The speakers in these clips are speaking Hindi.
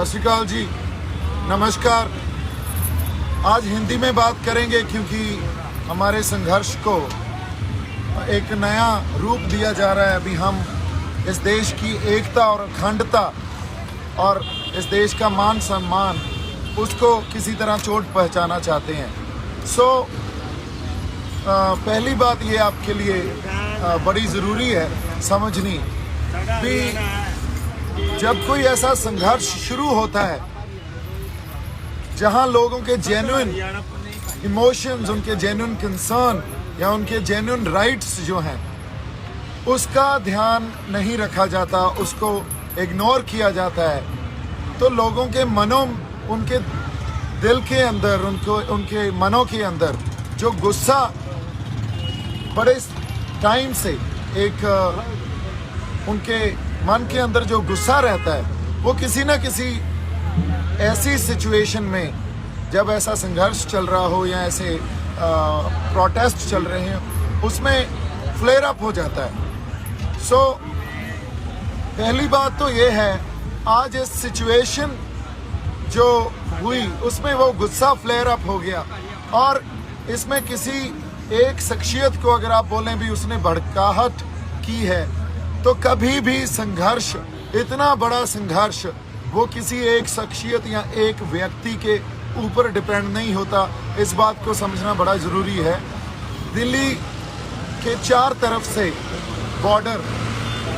सत श्री अकाल जी, नमस्कार। आज हिंदी में बात करेंगे क्योंकि हमारे संघर्ष को एक नया रूप दिया जा रहा है। अभी हम इस देश की एकता और अखंडता और इस देश का मान सम्मान उसको किसी तरह चोट पहुंचाना चाहते हैं। पहली बात ये आपके लिए बड़ी ज़रूरी है समझनी भी, जब कोई ऐसा संघर्ष शुरू होता है जहां लोगों के जेन्युइन इमोशंस, उनके जेन्युइन कंसर्न या उनके जेन्युइन राइट्स जो हैं उसका ध्यान नहीं रखा जाता, उसको इग्नोर किया जाता है, तो लोगों के मनों, उनके दिल के अंदर, उनके मनों के अंदर जो गुस्सा बड़े टाइम से एक उनके मन के अंदर जो गुस्सा रहता है वो किसी न किसी ऐसी सिचुएशन में, जब ऐसा संघर्ष चल रहा हो या ऐसे प्रोटेस्ट चल रहे हैं, उसमें फ्लेयर अप हो जाता है। पहली बात तो ये है, आज इस सिचुएशन जो हुई उसमें वो गुस्सा फ्लेयर अप हो गया और इसमें किसी एक शख्सियत को अगर आप बोलें भी उसने भड़काहट की है, तो कभी भी संघर्ष, इतना बड़ा संघर्ष, वो किसी एक शख्सियत या एक व्यक्ति के ऊपर डिपेंड नहीं होता। इस बात को समझना बड़ा ज़रूरी है। दिल्ली के चार तरफ से बॉर्डर,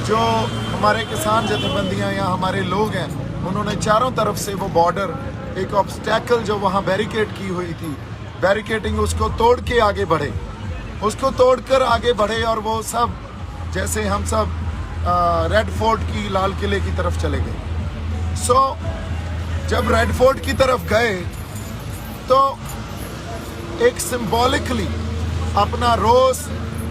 जो हमारे किसान जथेबंदियां या हमारे लोग हैं, उन्होंने चारों तरफ से वो बॉर्डर, एक ऑब्स्टैकल जो वहाँ बैरिकेड की हुई थी, बैरिकेडिंग, उसको तोड़ के आगे बढ़े, उसको तोड़कर आगे बढ़े और वो सब, जैसे हम सब रेड फोर्ट की, लाल किले की तरफ चले गए। जब रेड फोर्ट की तरफ गए तो एक सिंबॉलिकली अपना रोष,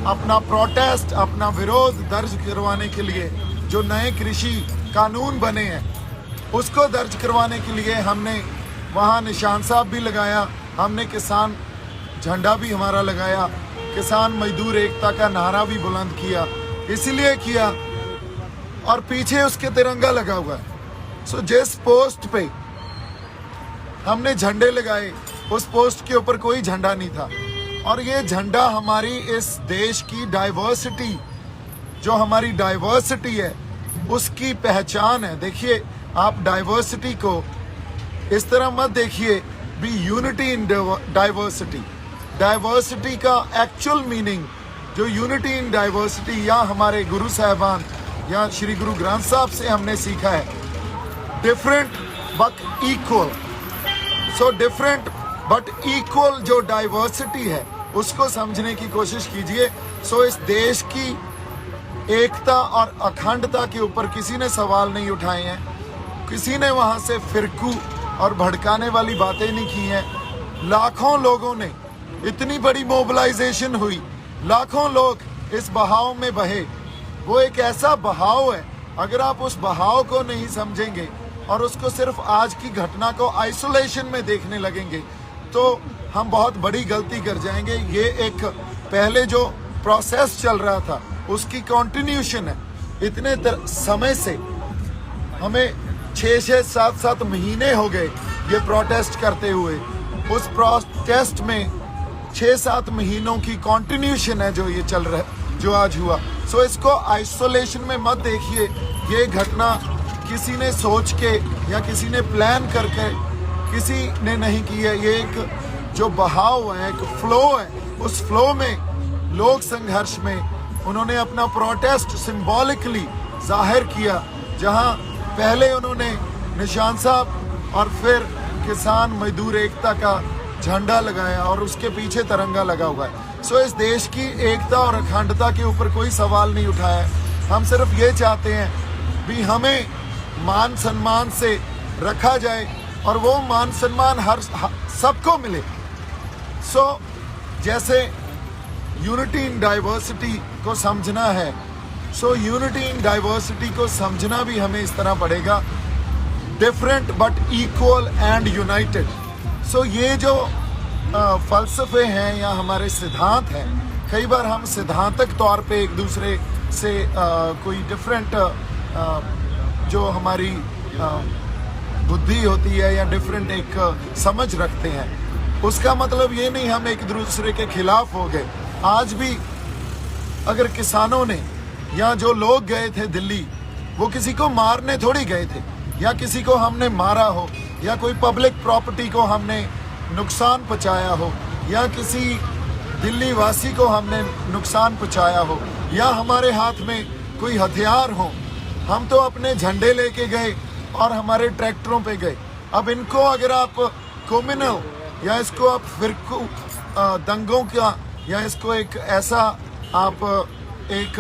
अपना प्रोटेस्ट, अपना विरोध दर्ज करवाने के लिए जो नए कृषि कानून बने हैं उसको दर्ज करवाने के लिए हमने वहाँ निशान साहब भी लगाया, हमने किसान झंडा भी हमारा लगाया, किसान मजदूर एकता का नारा भी बुलंद किया। इसीलिए किया और पीछे उसके तिरंगा लगा हुआ है। जिस पोस्ट पे हमने झंडे लगाए उस पोस्ट के ऊपर कोई झंडा नहीं था। और ये झंडा हमारी इस देश की डाइवर्सिटी, जो हमारी डाइवर्सिटी है उसकी पहचान है। देखिए, आप डाइवर्सिटी को इस तरह मत देखिए भी यूनिटी इन डाइवर्सिटी। डाइवर्सिटी का एक्चुअल मीनिंग जो यूनिटी इन डाइवर्सिटी, या हमारे गुरु साहबान या श्री गुरु ग्रंथ साहब से हमने सीखा है, different but equal. Different but equal जो डाइवर्सिटी है उसको समझने की कोशिश कीजिए। इस देश की एकता और अखंडता के ऊपर किसी ने सवाल नहीं उठाए हैं, किसी ने वहां से फिरकू और भड़काने वाली बातें नहीं की हैं। लाखों लोगों ने, इतनी बड़ी मोबिलाइजेशन हुई, लाखों लोग इस बहाव में बहे। वो एक ऐसा बहाव है, अगर आप उस बहाव को नहीं समझेंगे और उसको सिर्फ आज की घटना को आइसोलेशन में देखने लगेंगे तो हम बहुत बड़ी गलती कर जाएंगे। ये एक पहले जो प्रोसेस चल रहा था उसकी कंटिन्यूशन है। इतने समय से हमें 6-6, 7-7 महीने हो गए ये प्रोटेस्ट करते हुए। उस प्रोटेस्ट में 6-7 महीनों की कंटिन्यूशन है जो ये चल रहा है, जो आज हुआ। इसको आइसोलेशन में मत देखिए। ये घटना किसी ने सोच के या किसी ने प्लान करके किसी ने नहीं की है। ये एक जो बहाव है, एक फ्लो है, उस फ्लो में लोग संघर्ष में उन्होंने अपना प्रोटेस्ट सिंबॉलिकली जाहिर किया। जहां पहले उन्होंने निशान साहब और फिर किसान मजदूर एकता का झंडा लगाया और उसके पीछे तिरंगा लगा हुआ है। इस देश की एकता और अखंडता के ऊपर कोई सवाल नहीं उठाया है। हम सिर्फ ये चाहते हैं भी हमें मान सम्मान से रखा जाए और वो मान सम्मान सबको मिले। जैसे यूनिटी इन डाइवर्सिटी को समझना है, यूनिटी इन डाइवर्सिटी को समझना भी हमें इस तरह पड़ेगा, different but equal and United. ये जो फलसफे हैं या हमारे सिद्धांत हैं, कई बार हम सिद्धांतक तौर पे एक दूसरे से कोई डिफरेंट जो हमारी बुद्धि होती है या डिफरेंट एक समझ रखते हैं, उसका मतलब ये नहीं हम एक दूसरे के खिलाफ हो गए। आज भी अगर किसानों ने या जो लोग गए थे दिल्ली, वो किसी को मारने थोड़ी गए थे, या किसी को हमने मारा हो, या कोई पब्लिक प्रॉपर्टी को हमने नुकसान पहुंचाया हो, या किसी दिल्ली वासी को हमने नुकसान पहुंचाया हो, या हमारे हाथ में कोई हथियार हो। हम तो अपने झंडे लेके गए और हमारे ट्रैक्टरों पे गए। अब इनको अगर आप कम्युनल या इसको आप फिरकू दंगों का या इसको एक ऐसा आप एक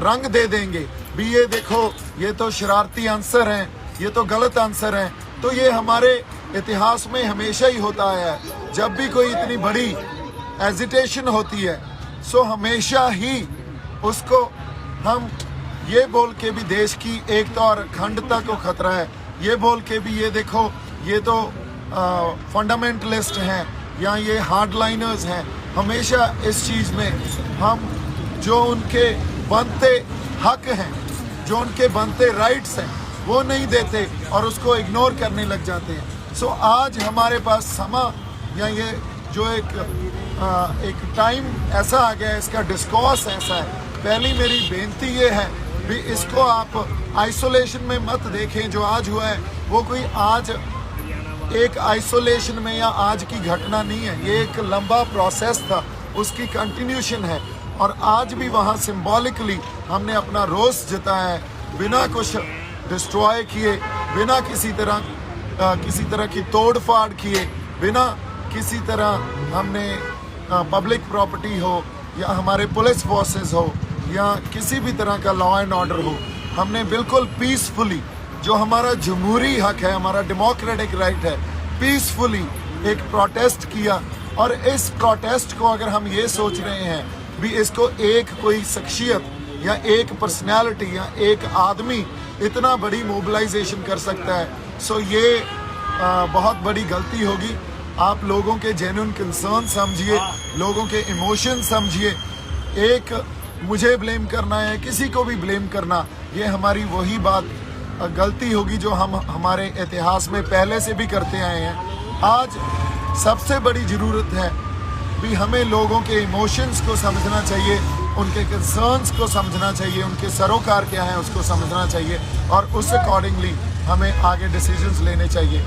रंग दे देंगे भी, ये देखो ये तो शरारती आंसर हैं, ये तो गलत आंसर हैं, तो ये हमारे इतिहास में हमेशा ही होता है। जब भी कोई इतनी बड़ी एजिटेशन होती है, सो हमेशा ही उसको हम ये बोल के भी देश की एकता और अखंडता को खतरा है, ये बोल के भी ये देखो ये तो फंडामेंटलिस्ट हैं या ये हार्डलाइनर्स हैं, हमेशा इस चीज़ में हम जो उनके बनते हक हैं, जो उनके बनते राइट्स हैं, वो नहीं देते और उसको इग्नोर करने लग जाते हैं। सो आज हमारे पास समा या ये जो एक टाइम ऐसा आ गया है, इसका डिस्कोर्स ऐसा है। पहली मेरी बेनती ये है भी इसको आप आइसोलेशन में मत देखें। जो आज हुआ है वो कोई आज एक आइसोलेशन में या आज की घटना नहीं है, ये एक लंबा प्रोसेस था, उसकी कंटिन्यूशन है। और आज भी वहाँ सिंबॉलिकली हमने अपना रोष जताया है, बिना कुछ डिस्ट्रॉय किए, बिना किसी तरह की तोड़ फाड़ किए, बिना किसी तरह हमने पब्लिक प्रॉपर्टी हो या हमारे पुलिस फोर्सेस हो या किसी भी तरह का लॉ एंड ऑर्डर हो, हमने बिल्कुल पीसफुली, जो हमारा जमहूरी हक है, हमारा डेमोक्रेटिक राइट है, पीसफुली एक प्रोटेस्ट किया। और इस प्रोटेस्ट को अगर हम ये सोच रहे हैं भी इसको एक कोई शख्सियत या एक पर्सनैलिटी या एक आदमी इतना बड़ी मोबिलाइजेशन कर सकता है, सो ये बहुत बड़ी गलती होगी। आप लोगों के जेन्युइन कंसर्न समझिए, लोगों के इमोशन समझिए। एक मुझे ब्लेम करना है, किसी को भी ब्लेम करना, ये हमारी वही बात गलती होगी जो हम हमारे इतिहास में पहले से भी करते आए हैं। आज सबसे बड़ी ज़रूरत है भी हमें लोगों के इमोशंस को समझना चाहिए, उनके कंसर्न्स को समझना चाहिए, उनके सरोकार क्या है उसको समझना चाहिए और उस अकॉर्डिंगली हमें आगे डिसीजंस लेने चाहिए।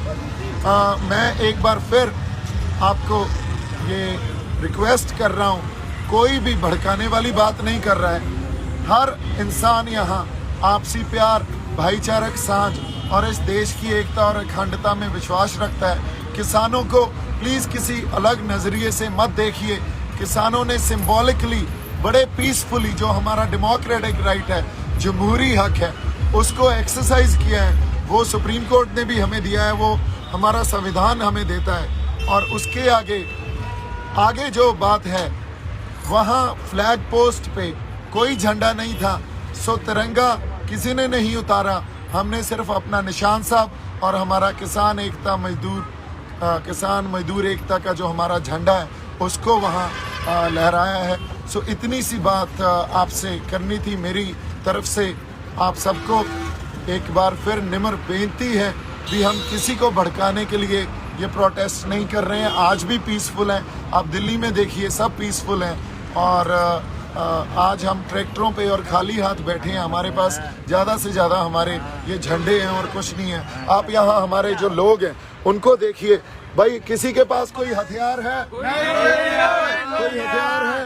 मैं एक बार फिर आपको ये रिक्वेस्ट कर रहा हूँ, कोई भी भड़काने वाली बात नहीं कर रहा है। हर इंसान यहाँ आपसी प्यार, भाईचारक साझ और इस देश की एकता और अखंडता में विश्वास रखता है। किसानों को प्लीज़ किसी अलग नज़रिए से मत देखिए। किसानों ने सिंबॉलिकली बड़े पीसफुली, जो हमारा डेमोक्रेटिक राइट है, जमहूरी हक है, उसको एक्सरसाइज किया है। वो सुप्रीम कोर्ट ने भी हमें दिया है, वो हमारा संविधान हमें देता है। और उसके आगे जो बात है, वहाँ फ्लैग पोस्ट पे कोई झंडा नहीं था, सो तिरंगा किसी ने नहीं उतारा। हमने सिर्फ अपना निशान साहब और हमारा किसान मजदूर एकता का जो हमारा झंडा है उसको वहाँ लहराया है। सो इतनी सी बात आपसे करनी थी मेरी तरफ से। आप सबको एक बार फिर निम्र बेनती है कि हम किसी को भड़काने के लिए ये प्रोटेस्ट नहीं कर रहे हैं। आज भी पीसफुल हैं, आप दिल्ली में देखिए सब पीसफुल हैं। और आज हम ट्रैक्टरों पे और खाली हाथ बैठे हैं। हमारे पास ज़्यादा से ज़्यादा हमारे ये झंडे हैं और कुछ नहीं है। आप यहाँ हमारे जो लोग हैं उनको देखिए, भाई किसी के पास कोई हथियार है? कोई हथियार है?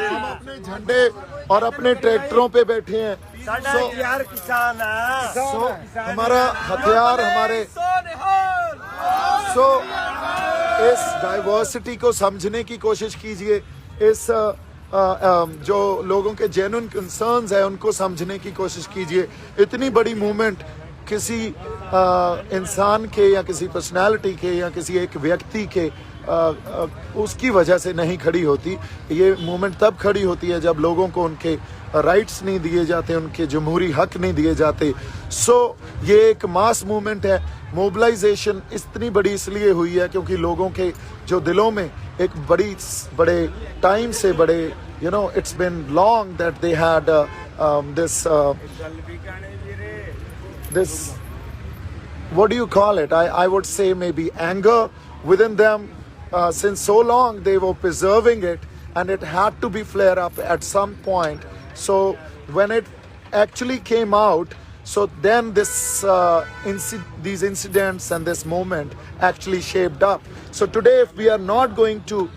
हम अपने झंडे और अपने ट्रैक्टरों पे बैठे हैं। हमारा हथियार हमारे इस डाइवर्सिटी को समझने की कोशिश कीजिए। इस जो लोगों के जेन्युइन कंसर्न्स है उनको समझने की कोशिश कीजिए। इतनी बड़ी मूवमेंट किसी इंसान के या किसी पर्सनालिटी के या किसी एक व्यक्ति के उसकी वजह से नहीं खड़ी होती। ये मूवमेंट तब खड़ी होती है जब लोगों को उनके राइट्स नहीं दिए जाते, उनके जमहूरी हक नहीं दिए जाते। सो ये एक मास मूवमेंट है। मोबिलाइजेशन इतनी बड़ी इसलिए हुई है क्योंकि लोगों के जो दिलों में एक बड़े टाइम से बड़े it's been long that they had this what do you call it? I would say maybe anger within them. Since so long they were preserving it, and it had to be flare up at some point. So when it actually came out, so then this these incidents and this moment actually shaped up. So today, if we are not going to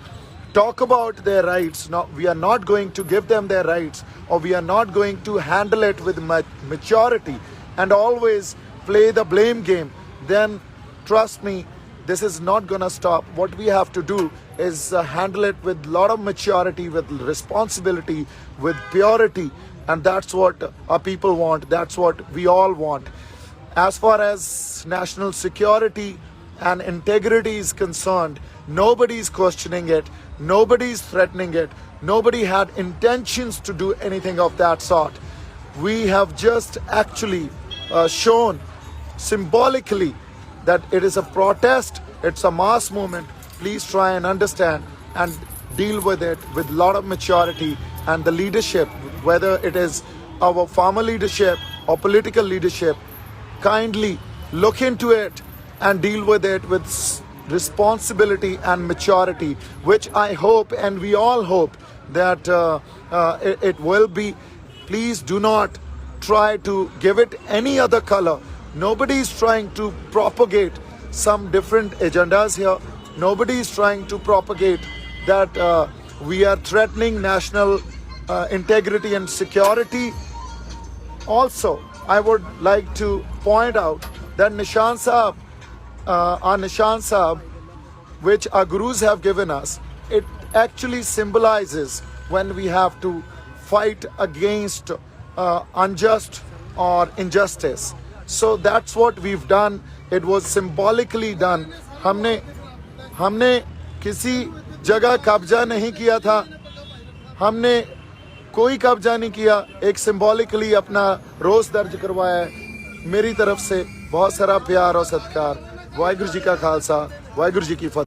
talk about their rights, we are not going to give them their rights, or we are not going to handle it with maturity and always play the blame game, then trust me, this is not gonna stop. What we have to do is handle it with a lot of maturity, with responsibility, with purity, and that's what our people want. That's what we all want. As far as national security and integrity is concerned, nobody is questioning it, nobody is threatening it, nobody had intentions to do anything of that sort. We have just actually shown symbolically that it is a protest, it's a mass movement. Please try and understand and deal with it with a lot of maturity, and the leadership, whether it is our farmer leadership or political leadership, kindly look into it and deal with it with responsibility and maturity, which I hope and we all hope that it will be. Please do not try to give it any other color. Nobody is trying to propagate some different agendas here. Nobody is trying to propagate that we are threatening national integrity and security. Also, I would like to point out that Nishan Sahib, our Nishan Sahib, which our gurus have given us, it actually symbolizes when we have to fight against unjust or injustice. So that's what we've done. It was symbolically done. हमने किसी जगह कब्जा नहीं किया था, हमने कोई कब्जा नहीं किया, एक सिंबॉलिकली अपना रोष दर्ज करवाया है। मेरी तरफ से बहुत सारा प्यार और सत्कार। वाहिगुरु जी का खालसा, वाहिगुरु जी की फतेह।